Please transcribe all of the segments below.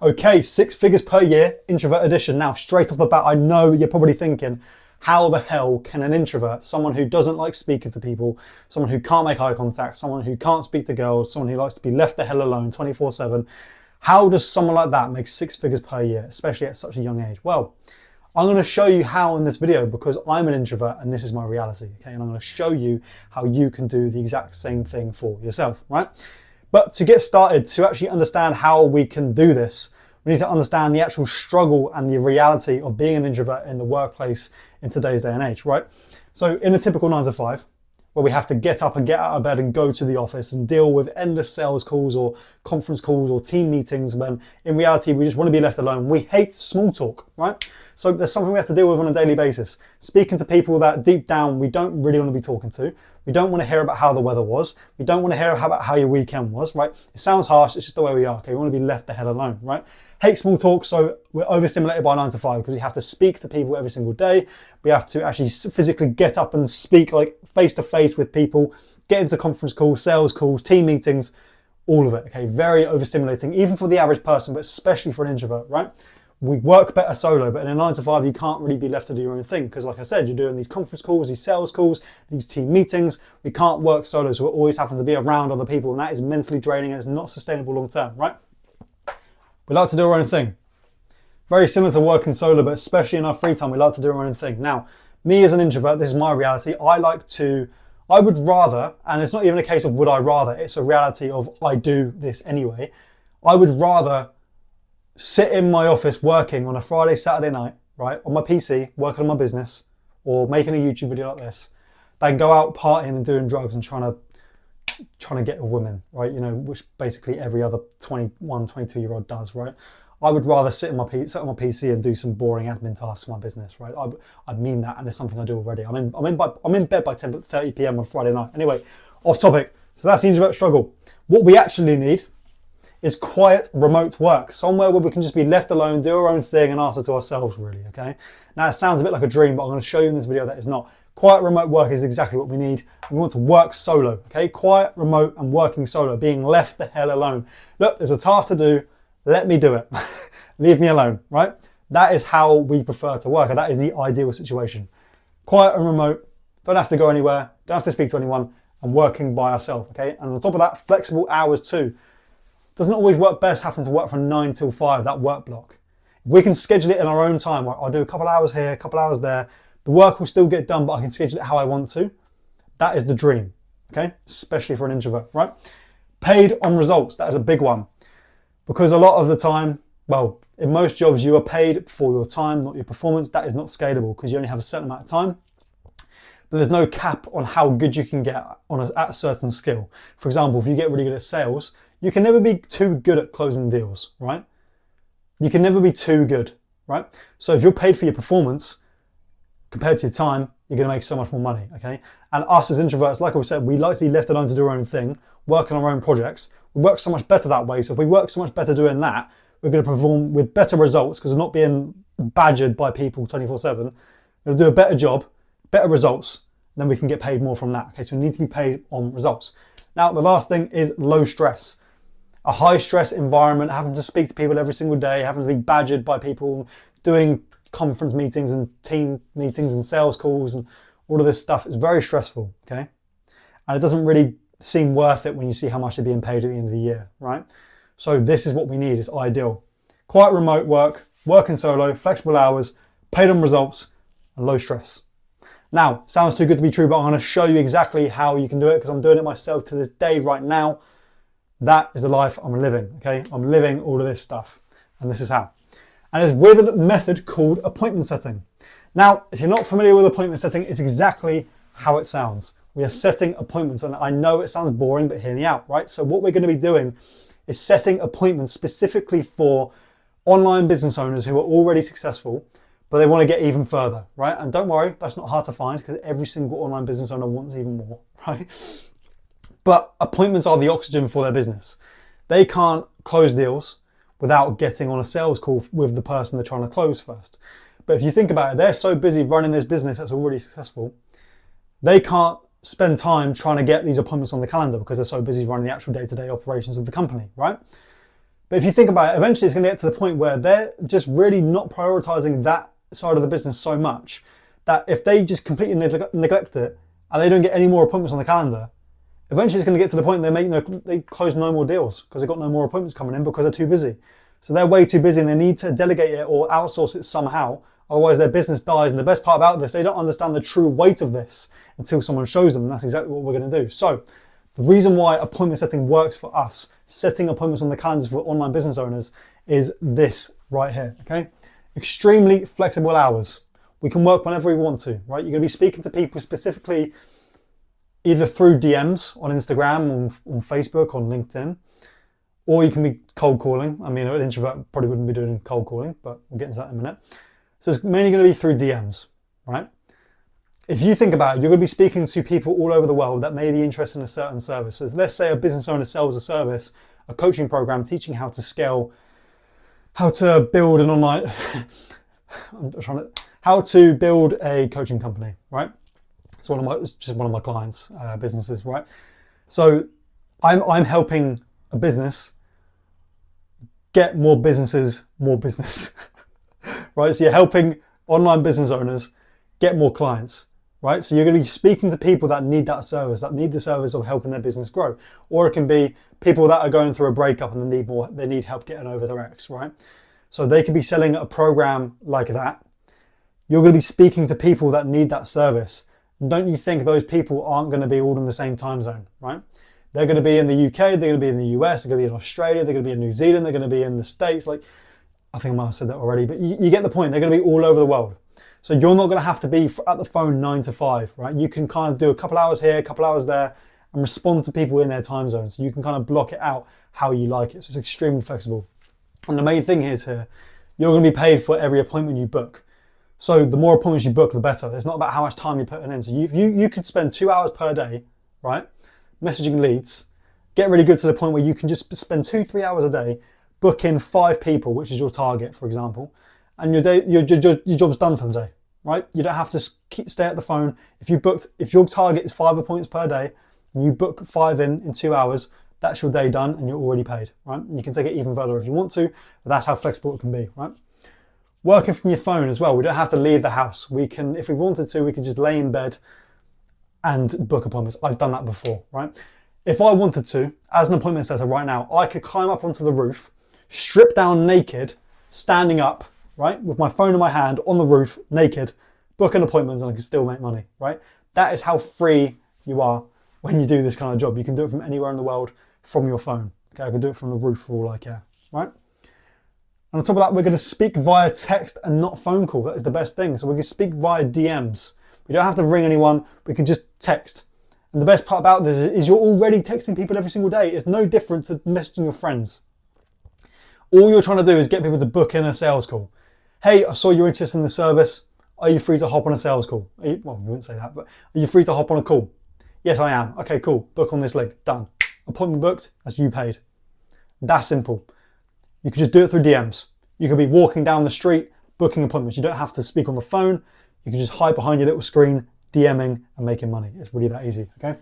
Okay, 6 figures per year, introvert edition. Now, straight off the bat, I know you're probably thinking, how the hell can an introvert, someone who doesn't like speaking to people, someone who can't make eye contact, someone who can't speak to girls, someone who likes to be left the hell alone 24/7, how does someone like that make 6 figures per year, especially at such a young age? Well, I'm going to show you how in this video because I'm an introvert and this is my reality, okay? And I'm going to show you how you can do the exact same thing for yourself, right? But to get started, to actually understand how we can do this, we need to understand the actual struggle and the reality of being an introvert in the workplace in today's day and age, right? So in a typical 9 to 5, where we have to get up and get out of bed and go to the office and deal with endless sales calls or conference calls or team meetings, when in reality we just want to be left alone. We hate small talk, right? So there's something we have to deal with on a daily basis. Speaking to people that deep down we don't really want to be talking to. We don't want to hear about how the weather was. We don't want to hear about how your weekend was, right? It sounds harsh, it's just the way we are, okay? We want to be left the hell alone, right? Hate small talk, so we're overstimulated by 9 to 5 because we have to speak to people every single day. We have to actually physically get up and speak like face to face with people, get into conference calls, sales calls, team meetings, all of it, okay? Very overstimulating, even for the average person, but especially for an introvert, right? We work better solo, but in a 9 to 5, you can't really be left to do your own thing because like I said, you're doing these conference calls, these sales calls, these team meetings. We can't work solo, so we're always having to be around other people, and that is mentally draining and it's not sustainable long term, right? We like to do our own thing. Very similar to working solo, but especially in our free time, we like to do our own thing. Now, me as an introvert, this is my reality. I would rather, and it's not even a case of would I rather, it's a reality of I do this anyway. I would rather sit in my office working on a Friday, Saturday night, right, on my PC, working on my business, or making a YouTube video like this, than go out partying and doing drugs and trying to get a woman, right? You know, which basically every other 21, 22-year-old does, right? I would rather sit on my PC and do some boring admin tasks for my business, right? I mean that, and it's something I do already. I'm in bed by 10:30 p.m. on Friday night. Anyway, off topic. So that's the introvert struggle. What we actually need is quiet remote work, somewhere where we can just be left alone, do our own thing and answer to ourselves, really, okay? Now it sounds a bit like a dream, but I'm going to show you in this video that it's not. Quiet remote work is exactly what we need. We want to work solo, okay? Quiet, remote and working solo, being left the hell alone. Look, there's a task to do, let me do it. Leave me alone, right? That is how we prefer to work, and that is the ideal situation. Quiet and remote, don't have to go anywhere, don't have to speak to anyone, and working by ourselves, okay? And on top of that, flexible hours too. Doesn't always work best having to work from 9 till 5, that work block. If we can schedule it in our own time, where I'll do a couple hours here, a couple hours there, the work will still get done, but I can schedule it how I want to. That is the dream, okay? Especially for an introvert, right? Paid on results, that is a big one. Because a lot of the time, well, in most jobs, you are paid for your time, not your performance. That is not scalable because you only have a certain amount of time. But there's no cap on how good you can get at a certain skill. For example, if you get really good at sales, you can never be too good at closing deals, right? You can never be too good, right? So if you're paid for your performance compared to your time, you're going to make so much more money, okay? And us as introverts, like I said, we like to be left alone to do our own thing, work on our own projects. We work so much better that way. So if we work so much better doing that, we're going to perform with better results because we're not being badgered by people 24/7. We'll do a better job, better results, then we can get paid more from that. Okay, so we need to be paid on results. Now, the last thing is low stress. A high stress environment, having to speak to people every single day, having to be badgered by people, doing conference meetings and team meetings and sales calls and all of this stuff is very stressful, okay? And it doesn't really seem worth it when you see how much they're being paid at the end of the year, right? So this is what we need, it's ideal. Quiet remote work, working solo, flexible hours, paid on results, and low stress. Now, sounds too good to be true, but I'm going to show you exactly how you can do it because I'm doing it myself to this day right now. That is the life I'm living, okay? I'm living all of this stuff, and this is how. And it's with a method called appointment setting. Now, if you're not familiar with appointment setting, it's exactly how it sounds. We are setting appointments, and I know it sounds boring, but hear me out, right? So what we're going to be doing is setting appointments specifically for online business owners who are already successful, but they want to get even further, right? And don't worry, that's not hard to find because every single online business owner wants even more, right? But appointments are the oxygen for their business. They can't close deals without getting on a sales call with the person they're trying to close first. But if you think about it, they're so busy running this business that's already successful, they can't spend time trying to get these appointments on the calendar because they're so busy running the actual day-to-day operations of the company, right? But if you think about it, eventually it's going to get to the point where they're just really not prioritizing that side of the business so much that if they just completely neglect it and they don't get any more appointments on the calendar, eventually it's going to get to the point they close no more deals because they've got no more appointments coming in because they're too busy. So they're way too busy and they need to delegate it or outsource it somehow. Otherwise their business dies. And the best part about this, they don't understand the true weight of this until someone shows them. And that's exactly what we're going to do. So the reason why appointment setting works for us, setting appointments on the calendars for online business owners, is this right here, okay? Extremely flexible hours. We can work whenever we want to, right? You're going to be speaking to people specifically either through DMs on Instagram, on Facebook, on LinkedIn, or you can be cold calling. I mean, an introvert probably wouldn't be doing cold calling, but we'll get into that in a minute. So it's mainly going to be through DMs, right? If you think about it, you're going to be speaking to people all over the world that may be interested in a certain service. So let's say a business owner sells a service, a coaching program teaching how to scale, how to build an online, how to build a coaching company, right? It's just one of my clients' businesses, right? So I'm helping a business get more businesses, more business, right? So you're helping online business owners get more clients, right? So you're going to be speaking to people that need that service, that need the service of helping their business grow. Or it can be people that are going through a breakup and they need help getting over their ex, right? So they could be selling a program like that. You're going to be speaking to people that need that service. And don't you think those people aren't going to be all in the same time zone, right? They're going to be in the UK, they're going to be in the US, they're going to be in Australia, they're going to be in New Zealand, they're going to be in the States. Like, I think I might have said that already, but you get the point. They're going to be all over the world. So you're not going to have to be at the phone 9 to 5, right? You can kind of do a couple hours here, a couple hours there, and respond to people in their time zones. So you can kind of block it out how you like it. So it's extremely flexible. And the main thing is here, you're going to be paid for every appointment you book. So the more appointments you book, the better. It's not about how much time you're putting in. So you could spend 2 hours per day, right, messaging leads, get really good to the point where you can just spend 2-3 hours a day, book in 5 people, which is your target, for example, and your job's done for the day, right? You don't have to stay at the phone. If your target is 5 appointments per day, and you book 5 in 2 hours, that's your day done and you're already paid, right? And you can take it even further if you want to, but that's how flexible it can be, right? Working from your phone as well. We don't have to leave the house. We can, if we wanted to, we could just lay in bed and book appointments. I've done that before, right? If I wanted to, as an appointment setter right now, I could climb up onto the roof, strip down naked, standing up, right? With my phone in my hand on the roof, naked, book an appointment and I can still make money, right? That is how free you are when you do this kind of job. You can do it from anywhere in the world from your phone. Okay, I can do it from the roof for all I care, right? And on top of that, we're going to speak via text and not phone call. That is the best thing. So we can speak via DMs. We don't have to ring anyone. We can just text. And the best part about this is you're already texting people every single day. It's no different to messaging your friends. All you're trying to do is get people to book in a sales call. Hey, I saw you're interested in the service. Are you free to hop on a sales call? Well, you wouldn't say that, but are you free to hop on a call? Yes, I am. Okay, cool. Book on this link. Done. Appointment booked. That's you paid. That's simple. You could just do it through DMs. You could be walking down the street, booking appointments. You don't have to speak on the phone. You can just hide behind your little screen, DMing and making money. It's really that easy, okay?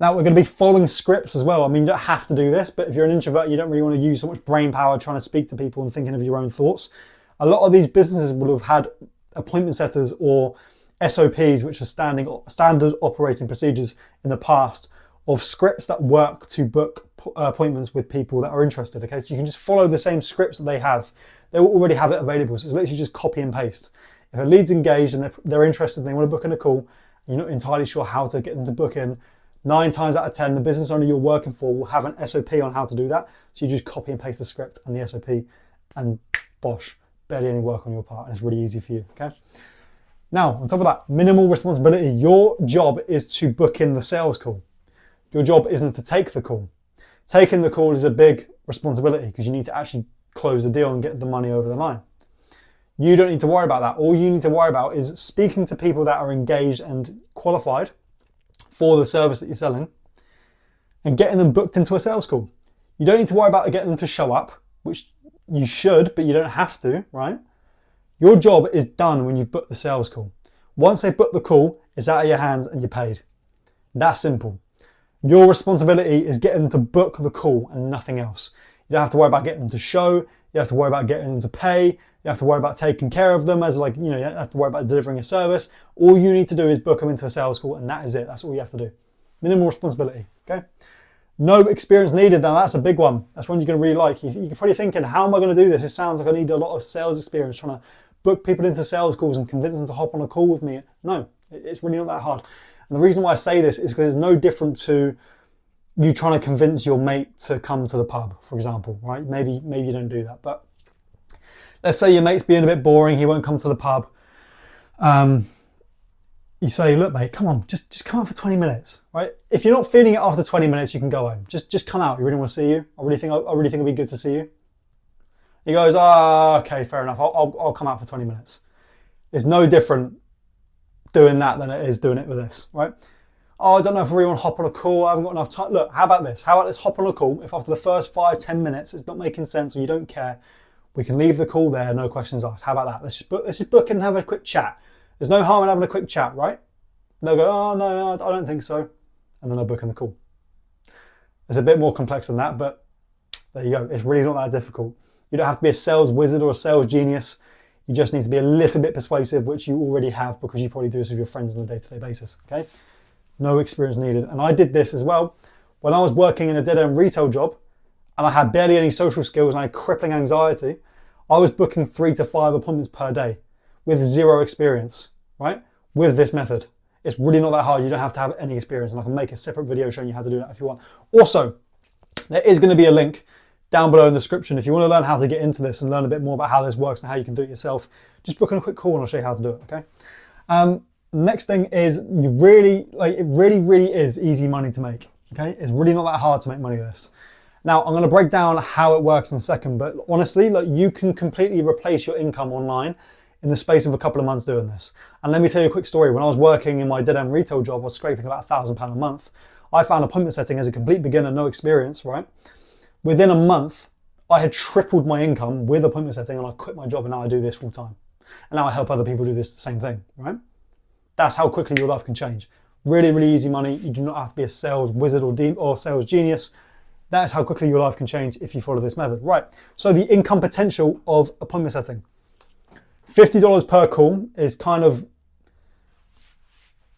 Now we're going to be following scripts as well. I mean, you don't have to do this, but if you're an introvert, you don't really want to use so much brain power trying to speak to people and thinking of your own thoughts. A lot of these businesses will have had appointment setters or SOPs, which are standard operating procedures in the past, of scripts that work to book appointments with people that are interested. Okay, so you can just follow the same scripts that they have. They will already have it available. So it's literally just copy and paste. If a lead's engaged and they're interested and they want to book in a call, you're not entirely sure how to get them to book in, 9 times out of 10, the business owner you're working for will have an SOP on how to do that. So you just copy and paste the script and the SOP and bosh, barely any work on your part. And it's really easy for you, okay? Now, on top of that, minimal responsibility. Your job is to book in the sales call. Your job isn't to take the call. Taking the call is a big responsibility because you need to actually close the deal and get the money over the line. You don't need to worry about that. All you need to worry about is speaking to people that are engaged and qualified for the service that you're selling and getting them booked into a sales call. You don't need to worry about getting them to show up, which you should, but you don't have to, right? Your job is done when you've booked the sales call. Once they book the call, it's out of your hands and you're paid. That's simple. Your responsibility is getting them to book the call and nothing else. You don't have to worry about getting them to show. You have to worry about getting them to pay. You have to worry about taking care of them as like, you have to worry about delivering a service. All you need to do is book them into a sales call, and that is it. That's all you have to do. Minimal responsibility, okay? No experience needed. Now that's a big one. That's one you're going to really like. You're probably thinking, how am I going to do this? It sounds like I need a lot of sales experience trying to book people into sales calls and convince them to hop on a call with me. No, it's really not that hard. And the reason why I say this is because it's no different to you trying to convince your mate to come to the pub, for example, right? Maybe you don't do that, but let's say your mate's being a bit boring, he won't come to the pub. You say, look, mate, come on, just come out for 20 minutes, right? If you're not feeling it after 20 minutes, you can go home. Just come out. You really want to see you? I really think it'd be good to see you. He goes, okay, fair enough. I'll come out for 20 minutes. It's no different doing that than it is doing it with this, right? Oh, I don't know if I really want to hop on a call. I haven't got enough time. Look, how about this? How about let's hop on a call? If after the first 5-10 minutes it's not making sense or you don't care, we can leave the call there, no questions asked. How about that? Let's just book and have a quick chat. There's no harm in having a quick chat, right? And they'll go, oh, no, I don't think so. And then they'll book in the call. It's a bit more complex than that, but there you go. It's really not that difficult. You don't have to be a sales wizard or a sales genius. You just need to be a little bit persuasive, which you already have because you probably do this with your friends on a day-to-day basis, okay? No experience needed. And I did this as well. When I was working in a dead-end retail job and I had barely any social skills and I had crippling anxiety, I was booking 3 to 5 appointments per day with 0 experience, right? With this method. It's really not that hard. You don't have to have any experience, and I can make a separate video showing you how to do that if you want. Also, there is going to be a link down below in the description. If you want to learn how to get into this and learn a bit more about how this works and how you can do it yourself, just book in a quick call and I'll show you how to do it, okay? Next thing is it really is easy money to make, okay? It's really not that hard to make money with this. Now, I'm going to break down how it works in a second, but honestly, you can completely replace your income online in the space of a couple of months doing this. And let me tell you a quick story. When I was working in my dead-end retail job, I was scraping about £1,000 a month. I found appointment setting as a complete beginner, no experience, right? Within a month, I had tripled my income with appointment setting and I quit my job and now I do this full time. And now I help other people do this the same thing, right? That's how quickly your life can change. Really, really easy money. You do not have to be a sales wizard or sales genius. That's how quickly your life can change if you follow this method. Right, so the income potential of appointment setting. $50 per call is kind of,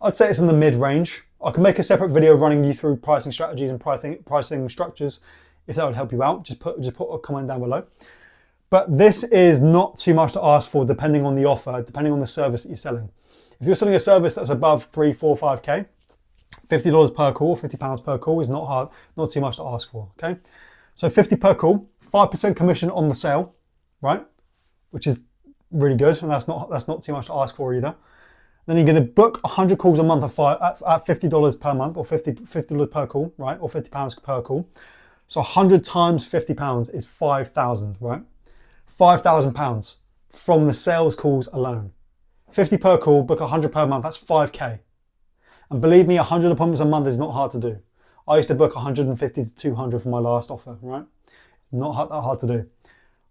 I'd say it's in the mid-range. I can make a separate video running you through pricing strategies and pricing structures if that would help you out. Just put a comment down below. But this is not too much to ask for depending on the offer, depending on the service that you're selling. If you're selling a service that's above 3, 4, 5K, $50 per call, £50 per call is not hard, not too much to ask for, okay? So 50 per call, 5% commission on the sale, right? Which is really good, and that's not too much to ask for either. Then you're going to book 100 calls a month at $50 per month, or $50 per call, right? Or £50 per call. So 100 times £50 is 5,000, right? £5,000 from the sales calls alone. 50 per call, book 100 per month, that's 5K. And believe me, 100 appointments a month is not hard to do. I used to book 150 to 200 for my last offer, right? Not that hard to do.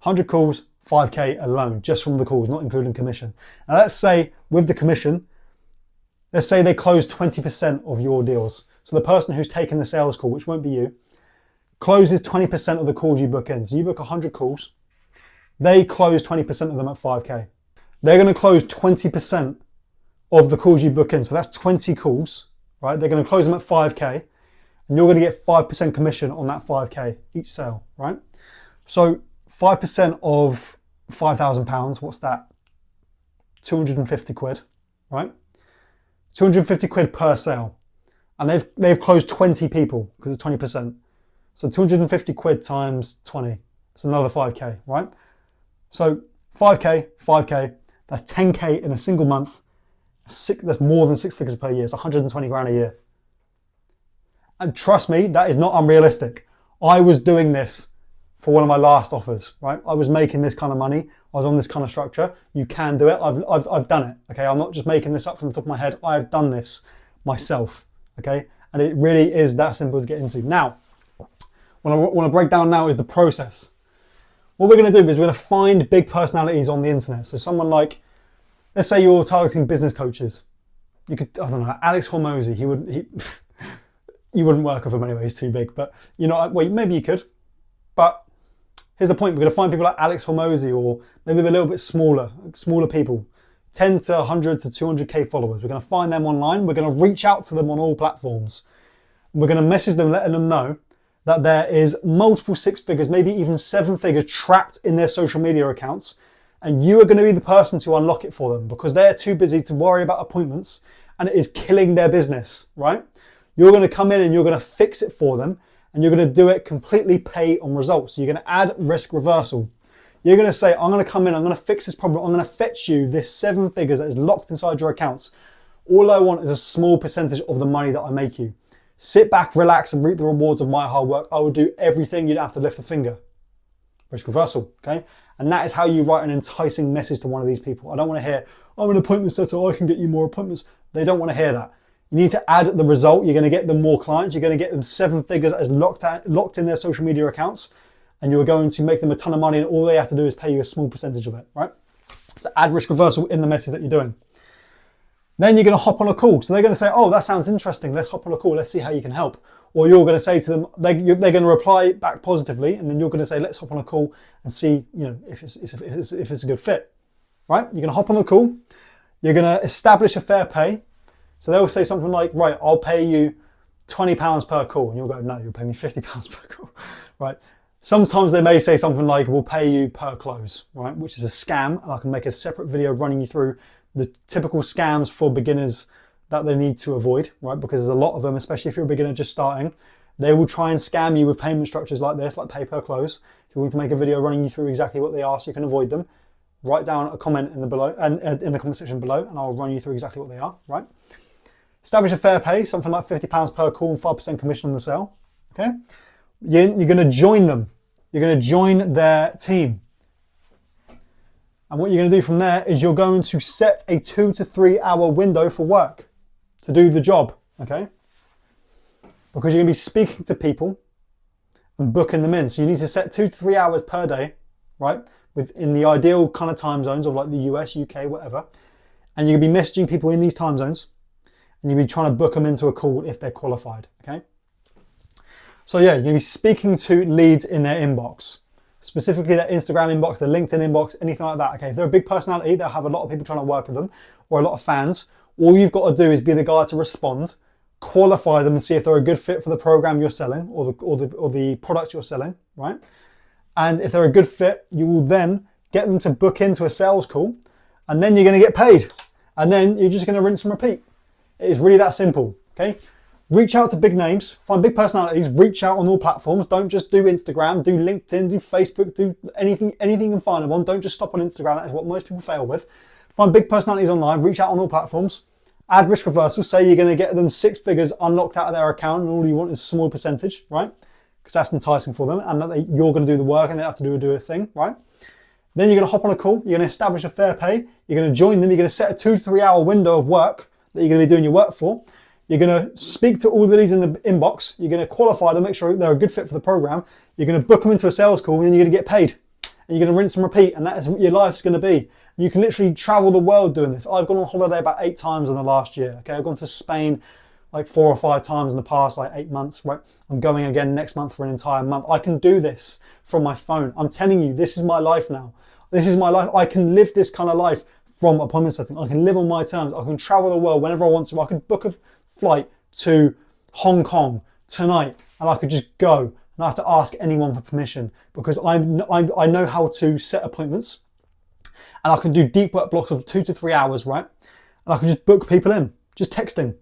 100 calls, 5K alone, just from the calls, not including commission. Now let's say with the commission, let's say they close 20% of your deals. So the person who's taking the sales call, which won't be you, closes 20% of the calls you book in. So you book 100 calls, they close 20% of them at 5K. They're going to close 20% of the calls you book in. So that's 20 calls, right? They're going to close them at 5K and you're going to get 5% commission on that 5K each sale, right? So 5% of £5,000, what's that? 250 quid, right? 250 quid per sale. And they've closed 20 people because it's 20%. So 250 quid times 20, it's another 5K, right? So 5K, that's 10K in a single month. That's more than 6 figures per year. It's 120 grand a year. And trust me, that is not unrealistic. I was doing this for one of my last offers, right? I was making this kind of money. I was on this kind of structure. You can do it. I've done it, okay? I'm not just making this up from the top of my head. I've done this myself, okay? And it really is that simple to get into. Now, what I want to break down now is the process. What we're going to do is we're going to find big personalities on the internet. So someone like, let's say you're targeting business coaches. You could, I don't know, Alex Hormozy. You wouldn't work with him anyway. He's too big. But you know, well, maybe you could. But Here's the point. We're going to find people like Alex Hormozy, or maybe a little bit smaller people, 10 to 100 to 200k followers. We're going to find them online. We're going to reach out to them on all platforms. We're going to message them, letting them know that there is multiple six figures, maybe even seven figures trapped in their social media accounts. And you are going to be the person to unlock it for them, because they're too busy to worry about appointments, and it is killing their business, right? You're going to come in and you're going to fix it for them, and you're going to do it completely pay on results. So you're going to add risk reversal. You're going to say, I'm going to come in, I'm going to fix this problem. I'm going to fetch you this seven figures that is locked inside your accounts. All I want is a small percentage of the money that I make you. Sit back, relax, and reap the rewards of my hard work. I will do everything. You don't have to lift a finger. Risk reversal, okay? And that is how you write an enticing message to one of these people. I don't want to hear, I'm an appointment setter, I can get you more appointments. They don't want to hear that. You need to add the result. You're going to get them more clients. You're going to get them seven figures that is locked in their social media accounts, and you're going to make them a ton of money, and all they have to do is pay you a small percentage of it, right? So add risk reversal in the message that you're doing. Then you're going to hop on a call. So they're going to say, oh, that sounds interesting. Let's hop on a call. Let's see how you can help. Or you're going to say to them, they're going to reply back positively. And then you're going to say, let's hop on a call and see, if it's a good fit, right? You're going to hop on the call. You're going to establish a fair pay. So they'll say something like, right, I'll pay you £20 per call. And you'll go, no, you'll pay me £50 per call, right? Sometimes they may say something like, we'll pay you per close, right? Which is a scam. And I can make a separate video running you through the typical scams for beginners that they need to avoid, right? Because there's a lot of them, especially if you're a beginner just starting. They will try and scam you with payment structures like this, like pay per close. If you want to make a video running you through exactly what they are so you can avoid them, write down a comment in the comment section below, and I'll run you through exactly what they are, right? Establish a fair pay, something like £50 per call and 5% commission on the sale, okay? You're going to join them. You're going to join their team. And what you're going to do from there is you're going to set a 2 to 3 hour window for work to do the job, okay? Because you're going to be speaking to people and booking them in. So you need to set 2 to 3 hours per day, right? Within the ideal kind of time zones of like the US, UK, whatever. And you're going to be messaging people in these time zones, and you'll be trying to book them into a call if they're qualified, okay? So yeah, you're going to be speaking to leads in their inbox. Specifically their Instagram inbox, their LinkedIn inbox, anything like that. Okay, if they're a big personality, they'll have a lot of people trying to work with them, or a lot of fans. All you've got to do is be the guy to respond, qualify them, and see if they're a good fit for the program you're selling or the product you're selling, right? And if they're a good fit, you will then get them to book into a sales call, and then you're going to get paid, and then you're just going to rinse and repeat. It is really that simple. Okay. Reach out to big names, find big personalities, reach out on all platforms. Don't just do Instagram, do LinkedIn, do Facebook, do anything you can find them on. Don't just stop on Instagram. That is what most people fail with. Find big personalities online, reach out on all platforms, add risk reversal, say you're going to get them 6 figures unlocked out of their account, and all you want is a small percentage, right? Because that's enticing for them, and that you're going to do the work and they have to do a thing, right? Then you're going to hop on a call, you're going to establish a fair pay, you're going to join them, you're going to set a 2 to 3 hour window of work that you're going to be doing your work for. You're going to speak to all the leads in the inbox. You're going to qualify them, make sure they're a good fit for the program. You're going to book them into a sales call, and then you're going to get paid. And you're going to rinse and repeat, and that is what your life's going to be. You can literally travel the world doing this. I've gone on holiday about 8 times in the last year. Okay, I've gone to Spain like 4 or 5 times in the past, like 8 months. Right, I'm going again next month for an entire month. I can do this from my phone. I'm telling you, this is my life now. This is my life. I can live this kind of life from appointment setting. I can live on my terms. I can travel the world whenever I want to. I could book a flight to Hong Kong tonight, and I could just go, and I have to ask anyone for permission, because I know how to set appointments, and I can do deep work blocks of 2 to 3 hours, right? And I can just book people in, just texting.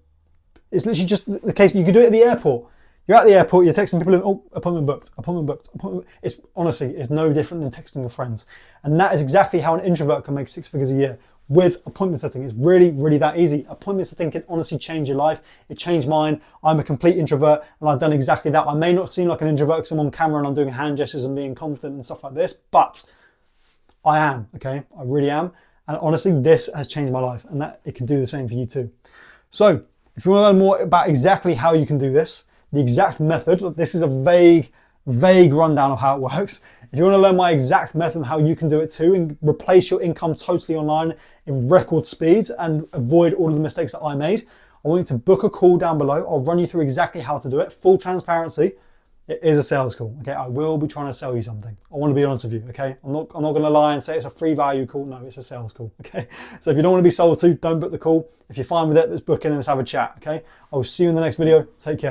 It's literally just the case. You can do it at the airport. You're at the airport, you're texting people in, oh, appointment booked, appointment booked, appointment booked. It's honestly, it's no different than texting your friends. And that is exactly how an introvert can make 6 figures a year with appointment setting. It's really, really that easy. Appointment setting can honestly change your life. It changed mine. I'm a complete introvert, and I've done exactly that. I may not seem like an introvert because I'm on camera and I'm doing hand gestures and being confident and stuff like this, but I am, okay? I really am. And honestly, this has changed my life, and that it can do the same for you too. So if you want to learn more about exactly how you can do this, the exact method, this is a vague rundown of how it works. If you want to learn my exact method and how you can do it too, and replace your income totally online in record speeds and avoid all of the mistakes that I made, I want you to book a call down below. I'll run you through exactly how to do it, full transparency. It is a sales call, okay? I will be trying to sell you something. I want to be honest with you, okay? I'm not going to lie and say it's a free value call. No, it's a sales call, okay? So if you don't want to be sold to, don't book the call. If you're fine with it, let's book in and let's have a chat, okay? I will see you in the next video. Take care.